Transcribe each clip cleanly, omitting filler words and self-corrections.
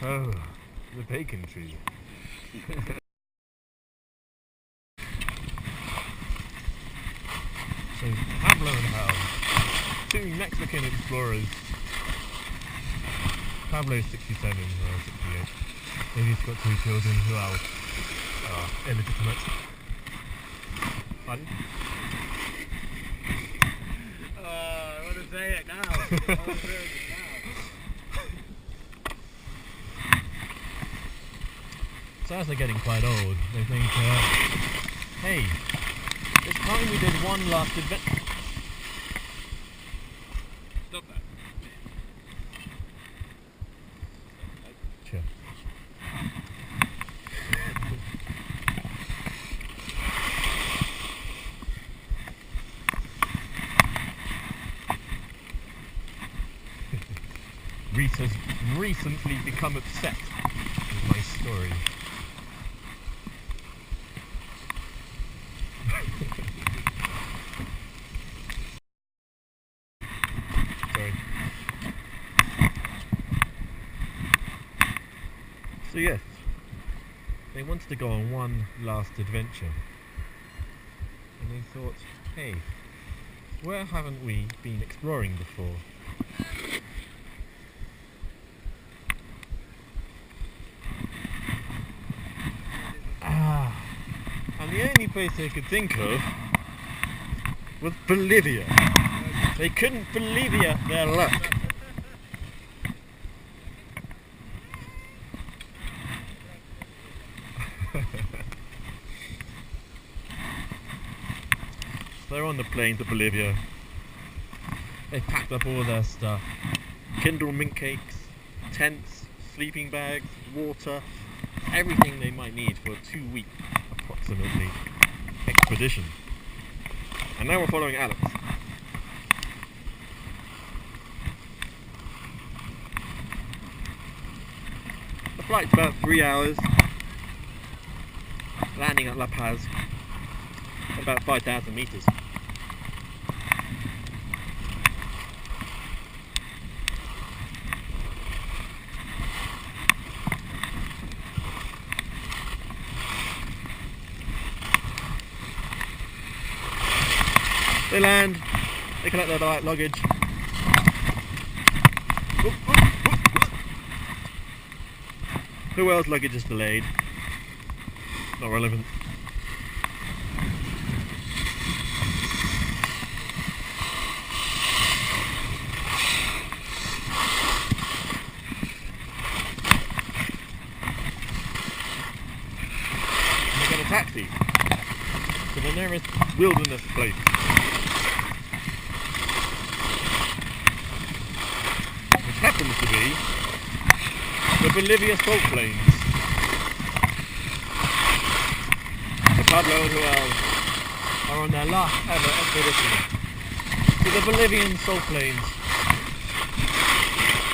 Oh, the bacon tree. So, Pablo and Hal, two Mexican explorers. Pablo's 67, or 68. Maybe he's got two children who are illegitimate. Pardon? I want to say it now. I want to say it now. So as they're getting quite old, they think, hey, it's time we did one last adventure. Stop that. Sure. Reese has recently become upset with my story. Sorry. So yes, they wanted to go on one last adventure. And they thought, hey, where haven't we been exploring before? And the only place they could think of was Bolivia. They couldn't believe their luck. They're on the plane to Bolivia. They packed up all their stuff. Kindle mint cakes, tents, sleeping bags, water, everything they might need for a 2-week approximately expedition. And now we're following Alex. The flight's about 3 hours, landing at La Paz at about 5,000 meters. They land, they collect their luggage. Who else luggage is delayed? Not relevant. And they get a taxi to the nearest wilderness place. Happens to be the Bolivia salt plains. So Pablo and Joel are on their last ever expedition to the Bolivian salt plains.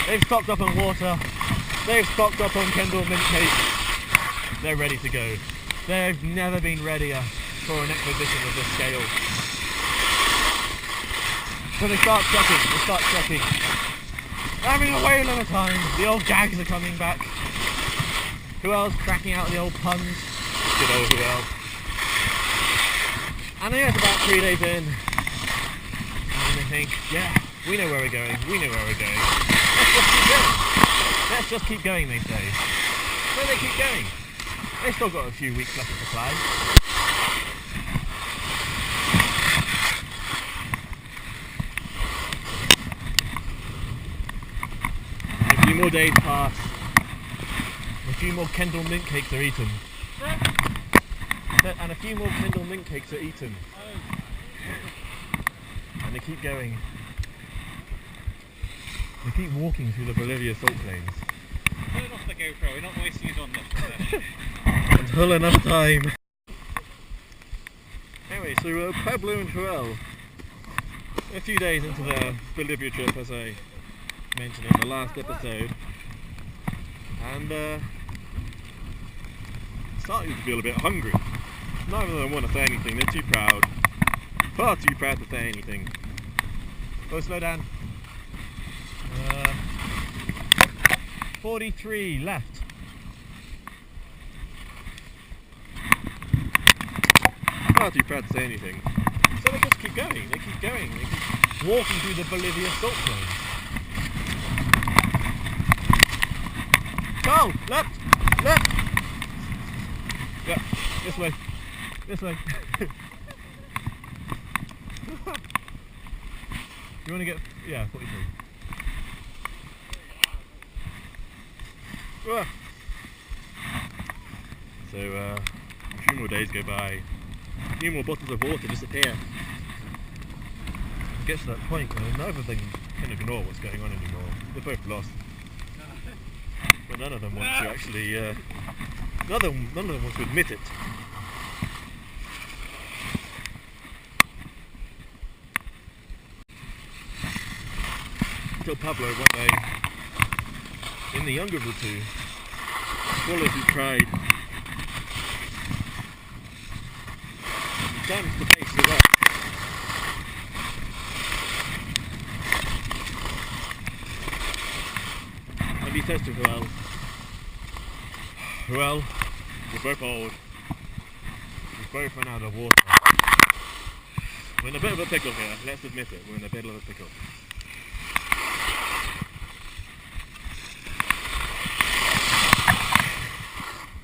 They've stocked up on water, they've stocked up on Kendall mint cakes, they're ready to go. They've never been readier for an expedition of this scale. So they start trekking. Having a whale of a time. The old gags are coming back. Who else cracking out the old puns? Good old who else. And they get about 3 days in. And they think, yeah, we know where we're going. Let's just keep going, they say. So they keep going. They've still got a few weeks left of the flight. A few more days pass. A few more Kendall mint cakes are eaten. And a few more Kendall mint cakes are eaten. And they keep going. They keep walking through the Bolivia salt plains. Turn off the GoPro, we're not wasting it on this. Until enough time. Anyway, so Pablo and Joel, a few days into their Bolivia trip, as I mentioned in the last episode, and starting to feel a bit hungry. Neither of them want to say anything, they're too proud. Far too proud to say anything. Oh, slow down. 43 left. Far too proud to say anything. So they just keep going, they keep going, they keep walking through the Bolivia salt plains. Carl, left! Left! Yeah, this way. This way. You want to get... yeah, 43. Ah. So, a few more days go by. A few more bottles of water disappear. It gets to that point where neither of them can ignore what's going on anymore. They're both lost. But none of them want to actually... none of them want to admit it. Until Pablo one day, in the younger of the two, swallowed his pride. He turns to face the rock. And he says to Joel, "Joel, we're both old. We've both run out of water. We're in a bit of a pickle here, let's admit it, we're in a bit of a pickle."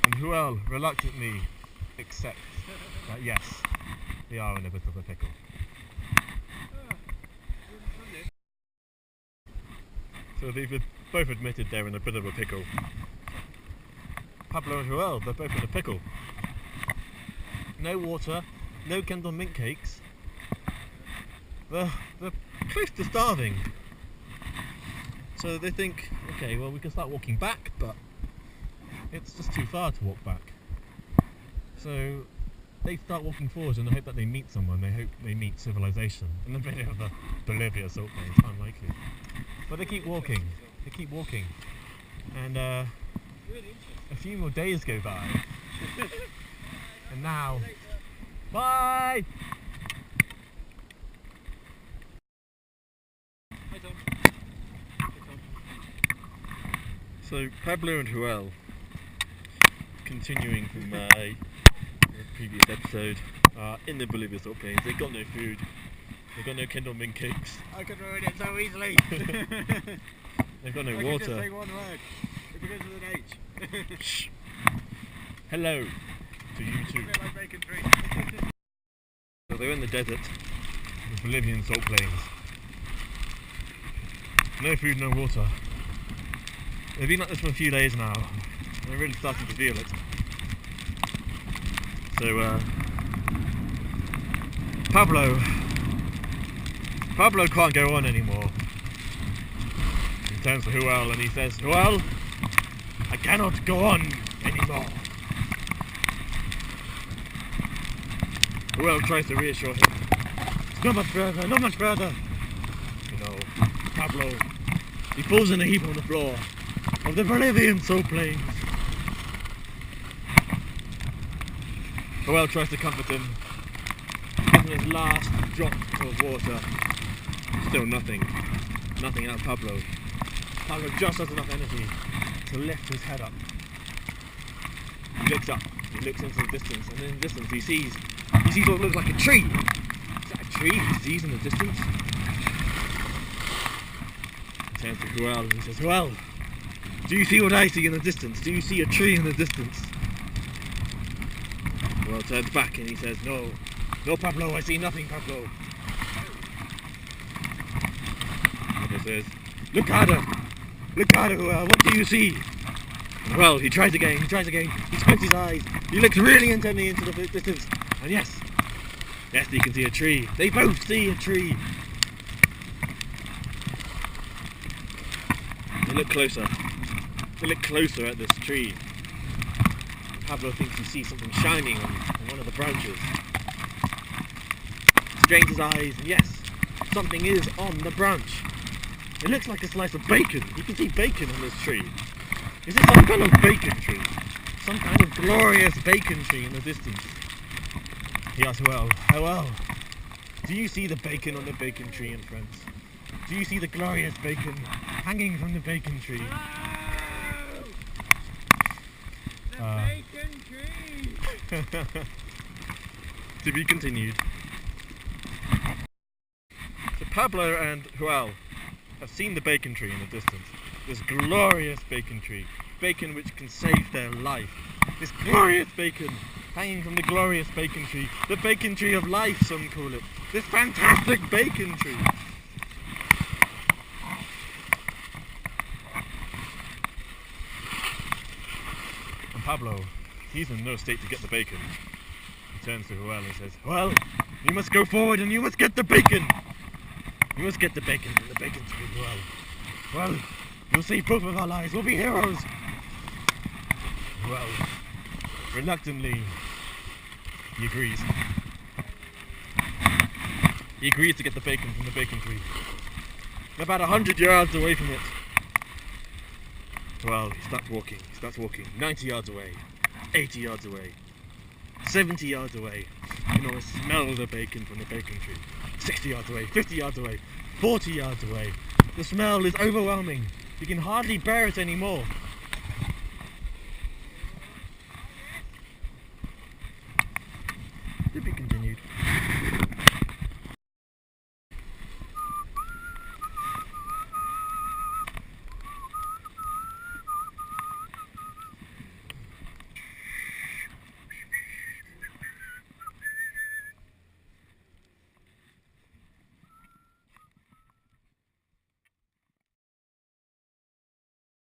And Joel reluctantly accepts that yes, they are in a bit of a pickle. So they've both admitted they're in a bit of a pickle. Pablo and Joel, they're both in a pickle. No water, no Kendall mint cakes. They're close to starving. So they think, okay, well we can start walking back, but it's just too far to walk back. So they start walking forward in the hope that they meet someone. They hope they meet civilization. In the middle of the Bolivia salt plains, unlikely. But they keep walking. They keep walking. And a few more days go by. And now... bye! Hi Tom. So Pablo and Joel, continuing from the previous episode, are in the Bolivia salt plains. They've got no food. They've got no Kendall mint cakes. I could ruin it so easily. They've got no I water. can just say one word. It begins with an H. Hello to you too. A bit like bacon tree. So they're in the desert, the Bolivian salt plains. No food, no water. They've been like this for a few days now. They're really starting to feel it. So Pablo can't go on anymore. He turns to Joel and he says, "Joel, I cannot go on anymore." Joel tries to reassure him. "Not much further, not much further." You know, Pablo, he falls in a heap on the floor of the Bolivian salt plains. Joel tries to comfort him, gives him his last drop of water. Still nothing. Nothing out of Pablo. Pablo just has enough energy to lift his head up. He looks up, he looks into the distance, and in the distance he sees what looks like a tree. Is that a tree he sees in the distance? He turns to Joel and he says, "Joel, do you see what I see in the distance? Do you see a tree in the distance?" Joel turns back and he says, "No, no Pablo, I see nothing, Pablo." Pablo says, look harder, Joel, what do you see?" And Joel, he tries again, he squints his eyes, he looks really intently into the distance, and yes, he can see a tree. They both see a tree. They look closer at this tree. Pablo thinks he sees something shining on one of the branches. He strains his eyes, and yes, something is on the branch. It looks like a slice of bacon. You can see bacon on this tree. Is this some kind of bacon tree? Some kind of glorious bacon tree in the distance. He asks Joel, do you see the bacon on the bacon tree in front? Do you see the glorious bacon hanging from the bacon tree? bacon tree! To be continued. So Pablo and Joel have seen the bacon tree in the distance. This glorious bacon tree. Bacon which can save their life. This glorious bacon hanging from the glorious bacon tree. The bacon tree of life, some call it. This fantastic bacon tree. And Pablo, he's in no state to get the bacon. He turns to Joel and says, "Well, you must go forward and you must get the bacon. You must get the bacon from the bacon tree, Joel. Well, you'll save both of our lives. We'll be heroes." Well, reluctantly, he agrees. He agrees to get the bacon from the bacon tree. About 100 yards away from it. Well, he starts walking. 90 yards away, 80 yards away, 70 yards away. You can almost smell the bacon from the bacon tree. 60 yards away, 50 yards away, 40 yards away. The smell is overwhelming. You can hardly bear it anymore.